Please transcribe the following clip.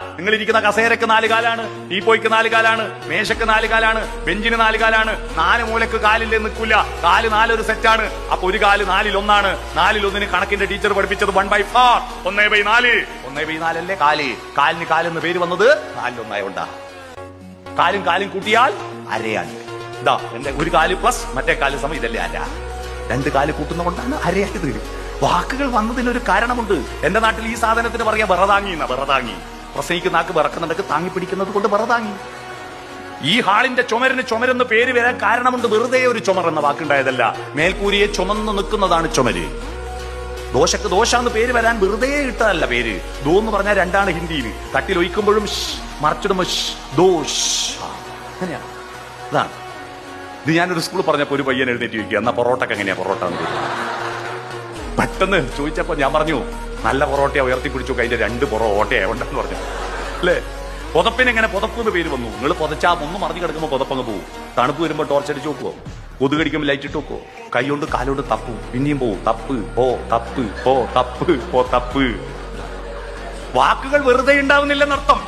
നിങ്ങൾ ഇരിക്കുന്ന കസേരക്ക് 4 കാലാണ്, ടീപ്പോയ്ക്ക് 4 കാലാണ്, മേശക്ക് 4 കാലാണ്, ബെഞ്ചിന് 4 കാലാണ്. 4 മൂലക്ക് കാലില്ലേ നിൽക്കില്ല. കാല് 4 ഒരു സെറ്റാണ്. അപ്പൊ ഒരു കാല് 4-ൽ 1 4-ൽ 1 കണക്കിന്റെ ടീച്ചർ പഠിപ്പിച്ചത് 1/4 1/4 1/4 അല്ലേ കാല്. കാലിന് കാലെന്ന് പേര് വന്നത് 4-ൽ 1 ആയോണ്ടാ. കാലും കാലും കൂട്ടിയാൽ അരയാണ്. ഇതാ എന്റെ ഒരു കാല് പ്ലസ് മറ്റേ കാല് സമയം ഇതല്ലേ അര. 2 കാല് കൂട്ടുന്ന കൊണ്ടാണ് അരയായത്. വാക്കുകൾ വന്നതിനൊരു കാരണമുണ്ട്. എന്റെ നാട്ടിൽ ഈ സാധനത്തിന് പറയാ ബറതാങ്ങി എന്നാ. ബറതാങ്ങി പ്രസംഗിക്കുന്ന ആൾക്ക് വിറക്കുന്നുണ്ടെങ്കിൽ താങ്ങി പിടിക്കുന്നത് കൊണ്ട് ബറതാങ്ങി. ഈ ഹാളിന്റെ ചുമരിന് ചുമരെന്ന് പേര് വരാൻ കാരണമുണ്ട്. വെറുതെ ഒരു ചുമർ എന്ന വാക്കുണ്ടായതല്ല. മേൽക്കൂരിയെ ചുമന്ന് നിൽക്കുന്നതാണ് ചുമര്. ദോശക്ക് ദോശ എന്ന് പേര് വരാൻ വെറുതെ ഇട്ടതല്ല പേര്. ദോ എന്ന് പറഞ്ഞാൽ 2 ഹിന്ദിയിൽ. തട്ടിൽ ഒഴിക്കുമ്പോഴും മറിച്ചിടുമ്പോ ദോശ. അങ്ങനെയാണ്. ഇതാണ് ഇത്. ഞാനൊരു സ്കൂളിൽ പറഞ്ഞപ്പോ ഒരു പയ്യൻ എഴുന്നേറ്റ് ചോദിക്കുക, എന്നാ പൊറോട്ടക്ക് എങ്ങനെയാ പൊറോട്ട എന്ന് പെട്ടെന്ന് ചോദിച്ചപ്പോ ഞാൻ പറഞ്ഞു, നല്ല പൊറോട്ടയെ ഉയർത്തിപ്പിടിച്ചു, അതിന്റെ 2 പൊറോട്ടയുണ്ടെന്ന് പറഞ്ഞു. അല്ലേ? പുതപ്പിനെങ്ങനെ പുതപ്പ് എന്ന് പേര് വന്നു? നിങ്ങൾ പുതച്ചാ ഒന്ന് മറിഞ്ഞു കിടക്കുമ്പോ പുതപ്പങ്ങ് പോകും. തണുപ്പ് വരുമ്പോ ടോർച്ചടിച്ച് നോക്കുവോ? കൊതുകടിക്കുമ്പോൾ ലൈറ്റ് ഇട്ട് നോക്കുവോ? കൈകൊണ്ട് കാലോണ്ട് തപ്പും, പിന്നെയും പോവും. തപ്പ് പോ തപ്പ് പോ തപ്പ് പോ തപ്പ്. വാക്കുകൾ വെറുതെ ഉണ്ടാവുന്നില്ലെന്നർത്ഥം.